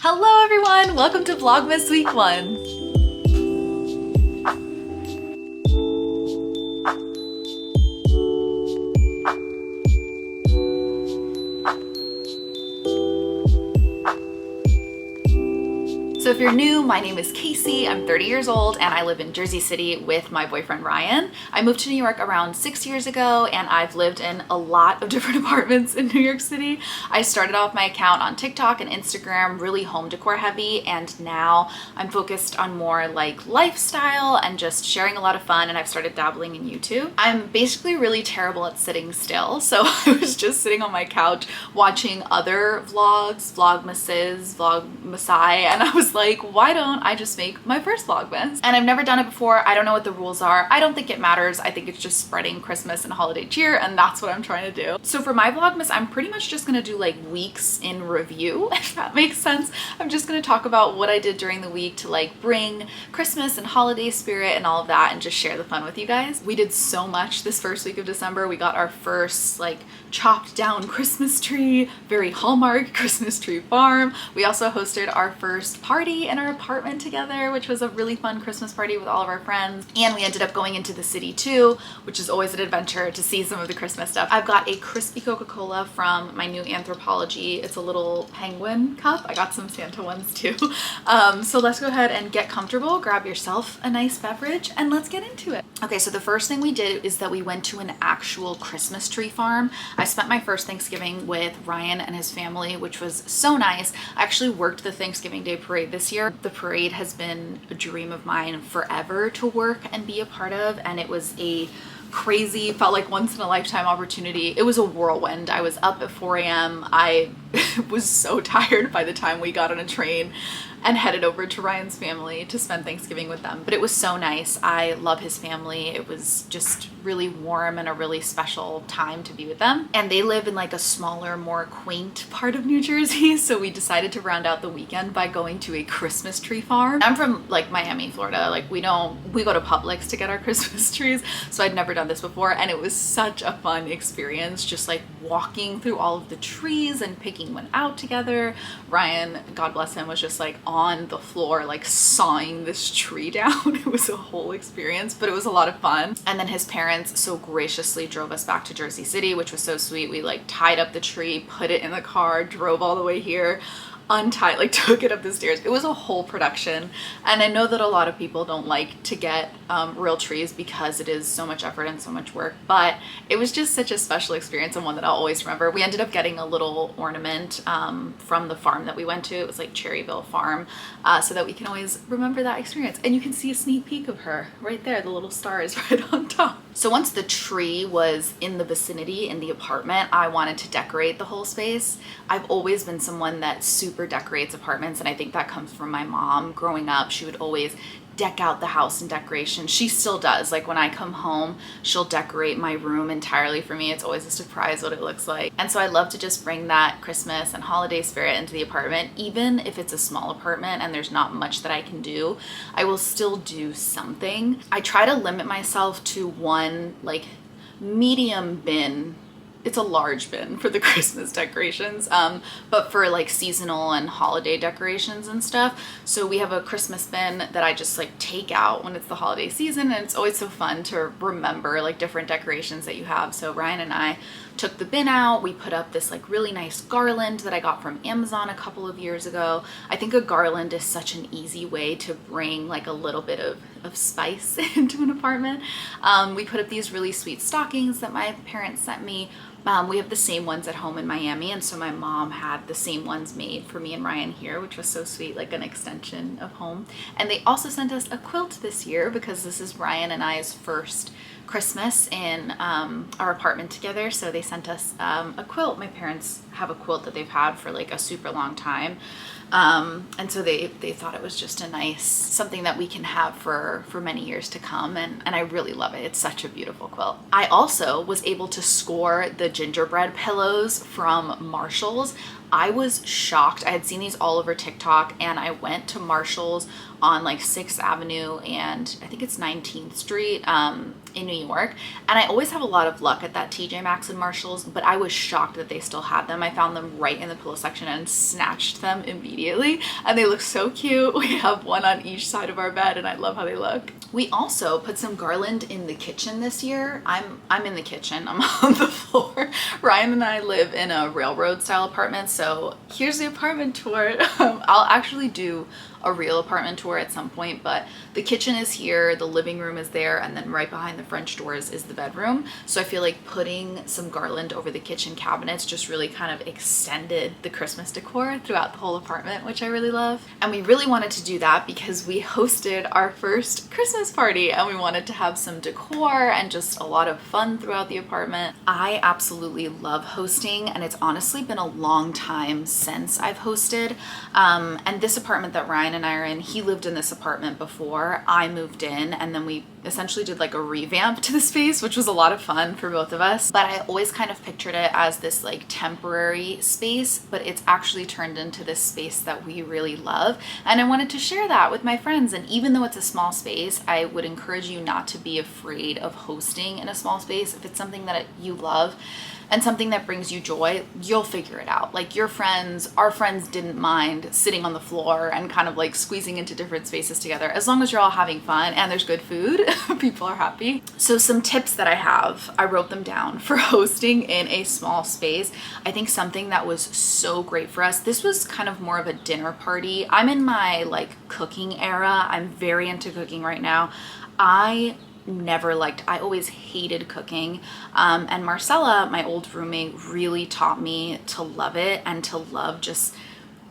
Hello everyone! Welcome to Vlogmas Week 1. So if you're new, my name is Casey, I'm 30 years old, and I live in Jersey City with my boyfriend Ryan. I moved to New York around 6 years ago, and I've lived in a lot of different apartments in New York City. I started off my account on TikTok and Instagram, really home decor heavy, and now I'm focused on more like lifestyle and just sharing a lot of fun, and I've started dabbling in YouTube. I'm basically really terrible at sitting still, so I was just sitting on my couch watching other vlogs, vlogmases, vlogmasai, and I was like, why don't I just make my first vlogmas? And I've never done it before. I don't know what the rules are. I don't think it matters. I think it's just spreading Christmas and holiday cheer, and that's what I'm trying to do. So for my vlogmas, I'm pretty much just gonna do like weeks in review, if that makes sense. I'm just gonna talk about what I did during the week to like bring Christmas and holiday spirit and all of that and just share the fun with you guys. We did so much this first week of December. We got our first like chopped down Christmas tree, very Hallmark Christmas tree farm. We also hosted our first party in our apartment together, which was a really fun Christmas party with all of our friends. And we ended up going into the city too, which is always an adventure to see some of the Christmas stuff. I've got a crispy Coca-Cola from my new Anthropologie. It's a little penguin cup. I got some Santa ones too. So let's go ahead and get comfortable, grab yourself a nice beverage, and let's get into it. Okay, so the first thing we did is that we went to an actual Christmas tree farm. I spent my first Thanksgiving with Ryan and his family, which was so nice. I actually worked the Thanksgiving Day parade this year. The parade has been a dream of mine forever to work and be a part of, and it was a crazy, felt like once in a lifetime opportunity. It was a whirlwind. I was up at 4 a.m. I was so tired by the time we got on a train and headed over to Ryan's family to spend Thanksgiving with them. But it was so nice. I love his family. It was just really warm and a really special time to be with them. And they live in like a smaller, more quaint part of New Jersey. So we decided to round out the weekend by going to a Christmas tree farm. I'm from like Miami, Florida. Like we go to Publix to get our Christmas trees. So I'd never done this before. And it was such a fun experience, just like walking through all of the trees and picking one out together. Ryan, God bless him, was just like on the floor like sawing this tree down. It was a whole experience, but it was a lot of fun. And then his parents so graciously drove us back to Jersey City, which was so sweet. We like tied up the tree, put it in the car, drove all the way here, untied, like took it up the stairs. It was a whole production. And I know that a lot of people don't like to get real trees because it is so much effort and so much work, but it was just such a special experience and one that I'll always remember. We ended up getting a little ornament from the farm that we went to. It was like Cherryville Farm, so that we can always remember that experience. And you can see a sneak peek of her right there. The little star is right on top. So once the tree was in the vicinity in the apartment, I wanted to decorate the whole space. I've always been someone that super decorates apartments, and I think that comes from my mom. Growing up, she would always deck out the house in decoration. She still does. Like when I come home, she'll decorate my room entirely for me. It's always a surprise what it looks like. And so I love to just bring that Christmas and holiday spirit into the apartment. Even if it's a small apartment and there's not much that I can do, I will still do something. I try to limit myself to one like medium bin. It's a large bin for the Christmas decorations, but for like seasonal and holiday decorations and stuff. So we have a Christmas bin that I just like take out when it's the holiday season, and it's always so fun to remember like different decorations that you have. So Ryan and I took the bin out. We put up this like really nice garland that I got from Amazon a couple of years ago. I think a garland is such an easy way to bring like a little bit of spice into an apartment. We put up these really sweet stockings that my parents sent me. We have the same ones at home in Miami, and so my mom had the same ones made for me and Ryan here, which was so sweet, like an extension of home. And they also sent us a quilt this year because this is Ryan and I's first Christmas in our apartment together, so they sent us a quilt. My parents have a quilt that they've had for like a super long time. And so they thought it was just a nice something that we can have for many years to come, and I really love it. It's such a beautiful quilt. I also was able to score the gingerbread pillows from Marshall's. I was shocked. I had seen these all over TikTok, and I went to Marshall's on like 6th Avenue and I think it's 19th Street in New York. And I always have a lot of luck at that TJ Maxx and Marshall's, but I was shocked that they still had them. I found them right in the pillow section and snatched them immediately. And they look so cute. We have one on each side of our bed and I love how they look. We also put some garland in the kitchen this year. I'm in the kitchen, I'm on the floor. Ryan and I live in a railroad style apartment, so here's the apartment tour. I'll actually do a real apartment tour at some point, but the kitchen is here, the living room is there, and then right behind the French doors is the bedroom. So I feel like putting some garland over the kitchen cabinets just really kind of extended the Christmas decor throughout the whole apartment, which I really love. And we really wanted to do that because we hosted our first Christmas party and we wanted to have some decor and just a lot of fun throughout the apartment. I absolutely love hosting, and it's honestly been a long time since I've hosted. And this apartment that Ryan and I are in, he lived in this apartment before I moved in, and then we essentially did like a revamp to the space, which was a lot of fun for both of us. But I always kind of pictured it as this like temporary space, but it's actually turned into this space that we really love. And I wanted to share that with my friends. And even though it's a small space, I would encourage you not to be afraid of hosting in a small space. If it's something that you love and something that brings you joy, you'll figure it out. Like our friends didn't mind sitting on the floor and kind of like squeezing into different spaces together. As long as you're all having fun and there's good food, people are happy. So some tips that I have, I wrote them down for hosting in a small space. I think something that was so great for us, this was kind of more of a dinner party. I'm in my like cooking era. I'm very into cooking right now. I always hated cooking. And Marcella, my old roommate, really taught me to love it and to love just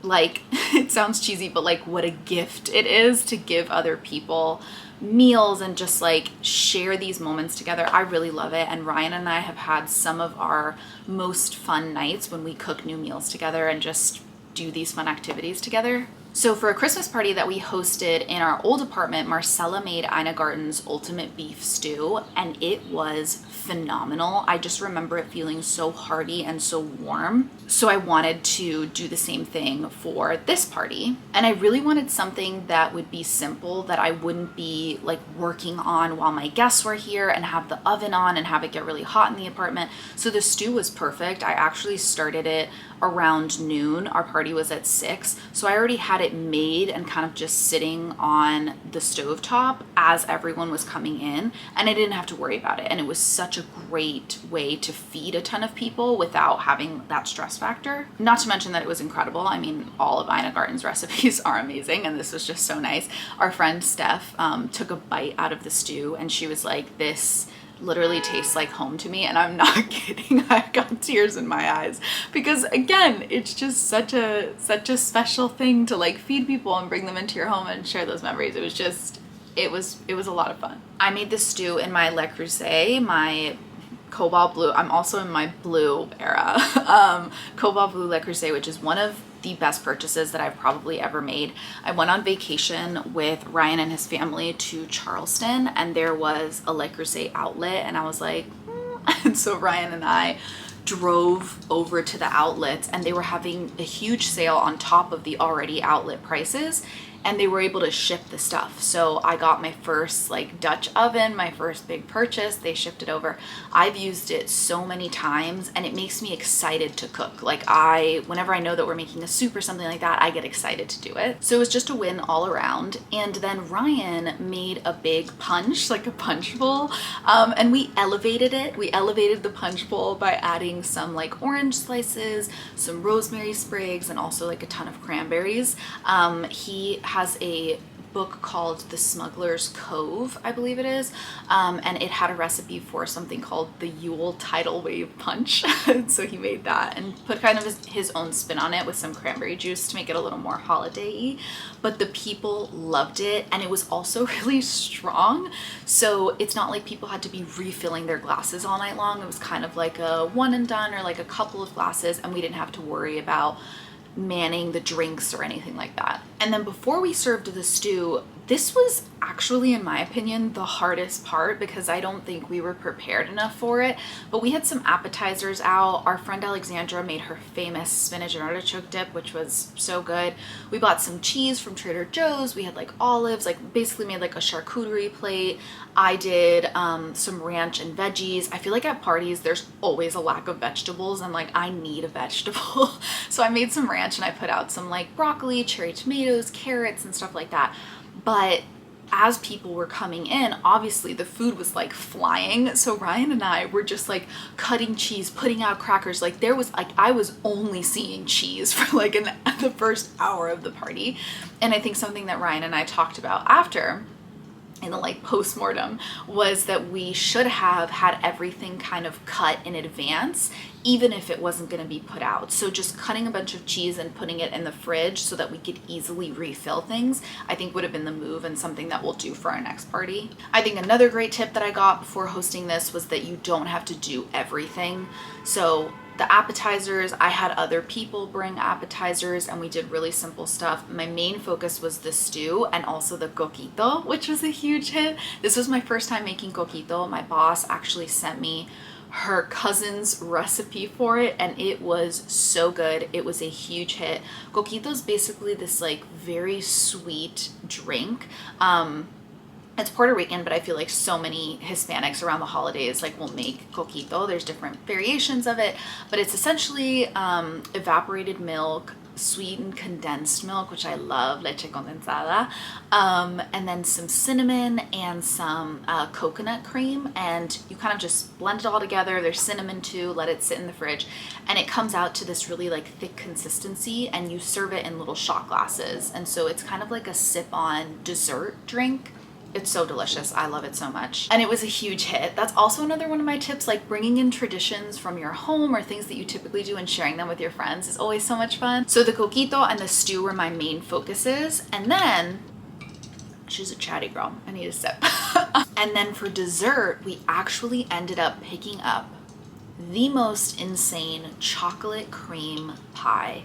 like, it sounds cheesy, but like what a gift it is to give other people meals and just like share these moments together. I really love it. And Ryan and I have had some of our most fun nights when we cook new meals together and just do these fun activities together. So for a Christmas party that we hosted in our old apartment, Marcella made Ina Garten's ultimate beef stew, and it was phenomenal. I just remember it feeling so hearty and so warm. So I wanted to do the same thing for this party. And I really wanted something that would be simple, that I wouldn't be like working on while my guests were here and have the oven on and have it get really hot in the apartment. So the stew was perfect. I actually started it around noon. Our party was at 6. So I already had it made and kind of just sitting on the stovetop as everyone was coming in, and I didn't have to worry about it. And it was such a great way to feed a ton of people without having that stress factor. Not to mention that it was incredible. I mean, all of Ina Garten's recipes are amazing, and this was just so nice. Our friend Steph took a bite out of the stew and she was like, "This literally tastes like home to me," and I'm not kidding. I got tears in my eyes because again, it's just such a special thing to like feed people and bring them into your home and share those memories. It was just, it was a lot of fun. I made this stew in my Le Creuset, my cobalt blue. I'm also in my blue era. Cobalt blue Le Creuset, which is one of the best purchases that I've probably ever made. I went on vacation with Ryan and his family to Charleston, and there was a Le Creuset outlet, and I was like, and so Ryan and I drove over to the outlets, and they were having a huge sale on top of the already outlet prices, and they were able to ship the stuff. So I got my first like Dutch oven, my first big purchase. They shipped it over. I've used it so many times and it makes me excited to cook. Like whenever I know that we're making a soup or something like that, I get excited to do it. So it was just a win all around. And then Ryan made a big punch, like a punch bowl. And we elevated it. We elevated the punch bowl by adding some like orange slices, some rosemary sprigs, and also like a ton of cranberries. He has a book called The Smuggler's Cove, I believe it is, and it had a recipe for something called the Yule Tidal Wave Punch. So he made that and put kind of his own spin on it with some cranberry juice to make it a little more holiday-y. But the people loved it, and it was also really strong, so it's not like people had to be refilling their glasses all night long. It was kind of like a one and done, or like a couple of glasses, and we didn't have to worry about manning the drinks or anything like that. And then before we served the stew, This was actually, in my opinion, the hardest part because I don't think we were prepared enough for it. But we had some appetizers out. Our friend Alexandra made her famous spinach and artichoke dip, which was so good. We bought some cheese from Trader Joe's. We had like olives, like basically made like a charcuterie plate. I did some ranch and veggies. I feel like at parties there's always a lack of vegetables and like I need a vegetable. So I made some ranch and I put out some like broccoli, cherry tomatoes, carrots and stuff like that. But as people were coming in, obviously the food was like flying. So Ryan and I were just like cutting cheese, putting out crackers. Like there was like, I was only seeing cheese for like the first hour of the party. And I think something that Ryan and I talked about after in the like post-mortem was that we should have had everything kind of cut in advance, even if it wasn't going to be put out. So just cutting a bunch of cheese and putting it in the fridge so that we could easily refill things, I think would have been the move and something that we'll do for our next party. I think another great tip that I got before hosting this was that you don't have to do everything. So the appetizers, I had other people bring appetizers and we did really simple stuff. My main focus was the stew and also the coquito, which was a huge hit. This was my first time making coquito. My boss actually sent me her cousin's recipe for it and it was so good. It was a huge hit. Coquito is basically this like very sweet drink. It's Puerto Rican, but I feel like so many Hispanics around the holidays like will make coquito. There's different variations of it, but it's essentially evaporated milk, sweetened condensed milk, which I love, leche condensada, and then some cinnamon and some coconut cream, and you kind of just blend it all together. There's cinnamon too, let it sit in the fridge, and it comes out to this really like thick consistency, and you serve it in little shot glasses, and so it's kind of like a sip-on dessert drink. It's so delicious. I love it so much. And it was a huge hit. That's also another one of my tips, like bringing in traditions from your home or things that you typically do and sharing them with your friends is always so much fun. So the coquito and the stew were my main focuses. And then, she's a chatty girl. I need a sip. And then for dessert, we actually ended up picking up the most insane chocolate cream pie.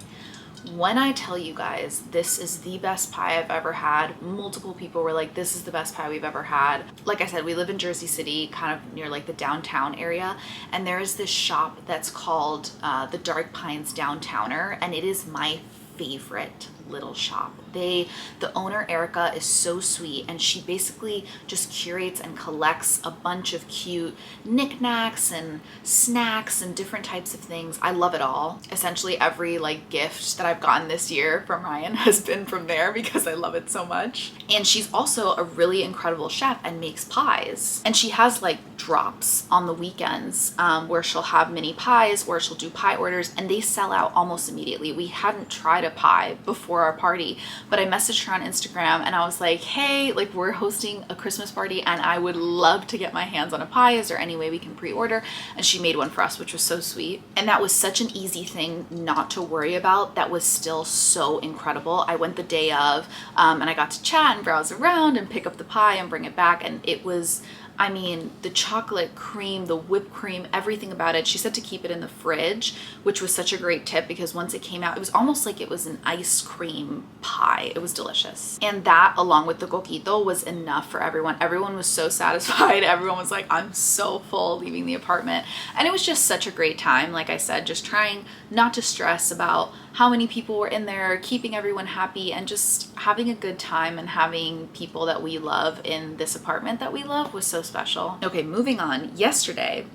When I tell you guys, this is the best pie I've ever had, multiple people were like, this is the best pie we've ever had. Like I said, we live in Jersey City, kind of near like the downtown area. And there is this shop that's called the Dark Pines Downtowner. And it is my favorite little shop. The owner, Erica, is so sweet, and she basically just curates and collects a bunch of cute knickknacks and snacks and different types of things. I love it all. Essentially every like gift that I've gotten this year from Ryan has been from there because I love it so much. And she's also a really incredible chef and makes pies. And she has like drops on the weekends where she'll have mini pies or she'll do pie orders, and they sell out almost immediately. We hadn't tried a pie before our party, but I messaged her on Instagram and I was like, hey, like we're hosting a Christmas party and I would love to get my hands on a pie. Is there any way we can pre-order? And she made one for us, which was so sweet. And that was such an easy thing not to worry about. That was still so incredible. I went the day of and I got to chat and browse around and pick up the pie and bring it back, and it was, I mean, the chocolate cream, the whipped cream, everything about it. She said to keep it in the fridge, which was such a great tip because once it came out, it was almost like it was an ice cream pie. It was delicious. And that, along with the coquito, was enough for everyone. Everyone was so satisfied. Everyone was like, I'm so full leaving the apartment. And it was just such a great time. Like I said, just trying not to stress about how many people were in there, keeping everyone happy, and just having a good time and having people that we love in this apartment that we love was so special. Okay, moving on. Yesterday,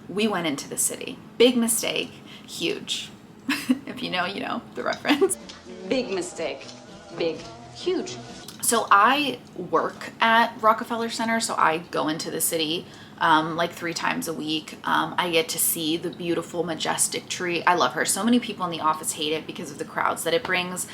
we went into the city. Big mistake, huge. If you know the reference. Big mistake, big, huge. So I work at Rockefeller Center, so I go into the city like 3 times a week. I get to see the beautiful, majestic tree. I love her. So many people in the office hate it because of the crowds that it brings,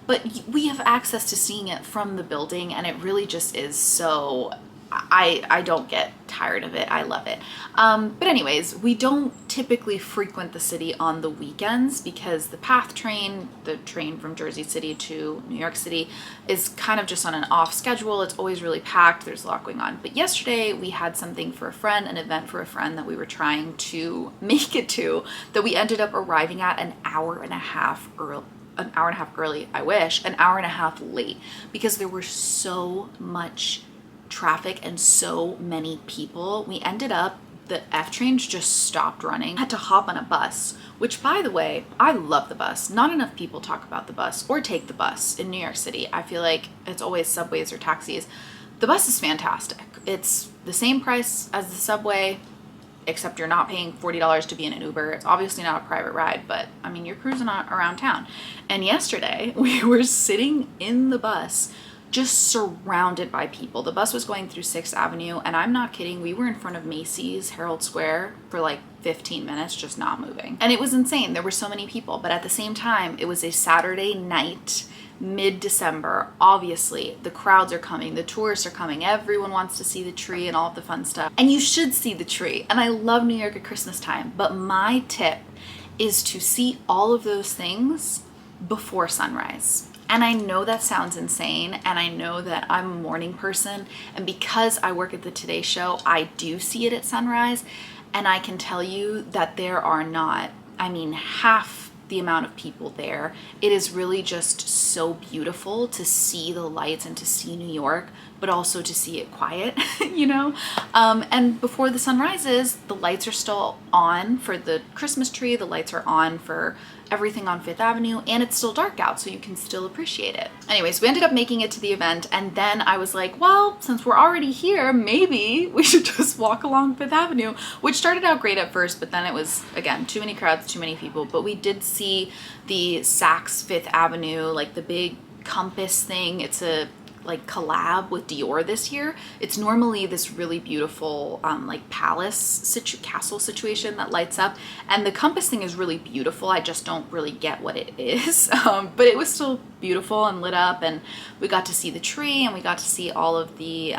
but we have access to seeing it from the building, and it really just is so, I don't get tired of it. I love it. But anyways, we don't typically frequent the city on the weekends because the PATH train, the train from Jersey City to New York City, is kind of just on an off schedule. It's always really packed. There's a lot going on. But yesterday we had something for a friend, an event for a friend that we were trying to make it to, that we ended up arriving at an hour and a half an hour and a half early, I wish, an hour and a half late, because there were so much traffic and so many people. We ended up, the F trains just stopped running. I had to hop on a bus, which, by the way, I love the bus. Not enough people talk about the bus or take the bus in New York City. I feel like it's always subways or taxis. The bus is fantastic. It's the same price as the subway, except you're not paying $40 to be in an Uber. It's obviously not a private ride, but I mean, you're cruising around town. And yesterday we were sitting in the bus just surrounded by people. The bus was going through 6th Avenue, and I'm not kidding, we were in front of Macy's Herald Square for like 15 minutes just not moving. And it was insane. There were so many people, but at the same time, it was a Saturday night, mid-December. Obviously, the crowds are coming, the tourists are coming, everyone wants to see the tree and all of the fun stuff. And you should see the tree. And I love New York at Christmas time, but my tip is to see all of those things before sunrise. And I know that sounds insane, and I know that I'm a morning person, and because I work at the Today Show, I do see it at sunrise, and I can tell you that there are not, I mean, half the amount of people there. It is really just so beautiful to see the lights and to see New York, but also to see it quiet, you know? And before the sun rises, the lights are still on for the Christmas tree, the lights are on for everything on 5th Avenue, and it's still dark out, so you can still appreciate it. Anyways, we ended up making it to the event, and then I was like, well, since we're already here, maybe we should just walk along 5th Avenue, which started out great at first, but then it was, again, too many crowds, too many people. But we did see the Saks 5th Avenue, like the big compass thing. It's a like collab with Dior this year. It's normally this really beautiful like castle situation that lights up, and the compass thing is really beautiful. I just don't really get what it is, but it was still beautiful and lit up, and we got to see the tree, and we got to see all of the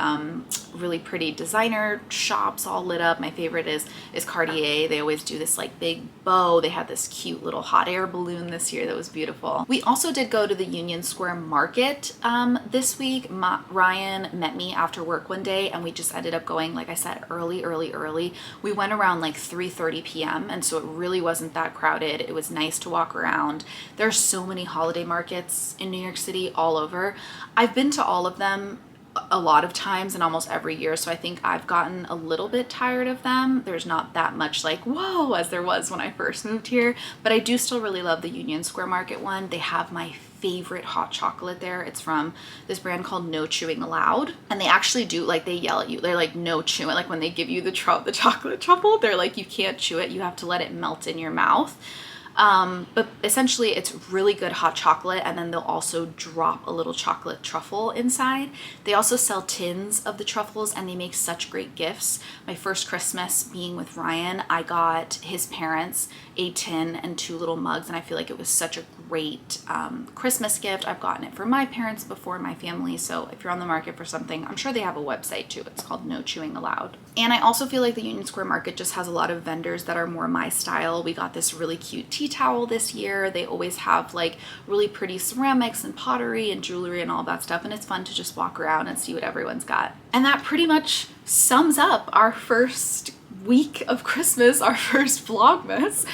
really pretty designer shops all lit up. My favorite is Cartier. They always do this like big bow. They had this cute little hot air balloon this year that was beautiful. We also did go to the Union Square Market this week. Ryan met me after work one day, and we just ended up going, like I said, early. We went around like 3:30 p.m. and so it really wasn't that crowded. It was nice to walk around. There's so many holiday markets in New York City all over. I've been to all of them a lot of times and almost every year, so I think I've gotten a little bit tired of them. There's not that much like whoa as there was when I first moved here, but I do still really love the Union Square Market one. They have my favorite hot chocolate there. It's from this brand called No Chewing Allowed, and they actually do, like, they yell at you. They're like, no chewing. Like when they give you the chocolate truffle, they're like, you can't chew it, you have to let it melt in your mouth. But essentially it's really good hot chocolate, and then they'll also drop a little chocolate truffle inside. They also sell tins of the truffles, and they make such great gifts. My first Christmas being with Ryan, I got his parents a tin and 2 little mugs, and I feel like it was such a great Christmas gift. I've gotten it for my parents before, my family, so if you're on the market for something, I'm sure they have a website too. It's called No Chewing Allowed. And I also feel like the Union Square Market just has a lot of vendors that are more my style. We got this really cute tea towel this year. They always have like really pretty ceramics and pottery and jewelry and all that stuff, and it's fun to just walk around and see what everyone's got. And that pretty much sums up our first week of Christmas, our first vlogmas.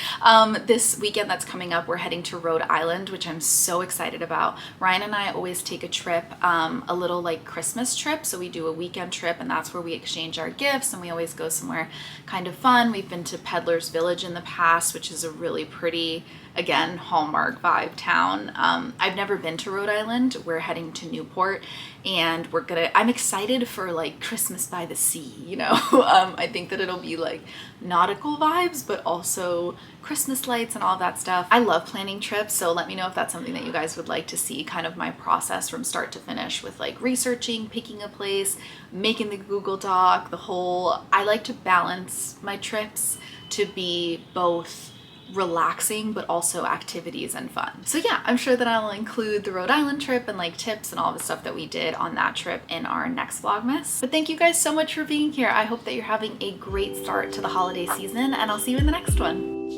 This weekend that's coming up, we're heading to Rhode Island, which I'm so excited about. Ryan and I always take a trip, a little like Christmas trip, so we do a weekend trip, and that's where we exchange our gifts, and we always go somewhere kind of fun. We've been to Peddler's Village in the past, which is a really pretty, again, Hallmark vibe town. I've never been to Rhode Island. We're heading to Newport, and I'm excited for like Christmas by the sea, you know? I think that it'll be like nautical vibes, but also Christmas lights and all that stuff. I love planning trips, so let me know if that's something that you guys would like to see, kind of my process from start to finish with like researching, picking a place, making the Google Doc, I like to balance my trips to be both relaxing but also activities and fun. So yeah, I'm sure that I'll include the Rhode Island trip and like tips and all the stuff that we did on that trip in our next vlogmas. But thank you guys so much for being here. I hope that you're having a great start to the holiday season, and I'll see you in the next one.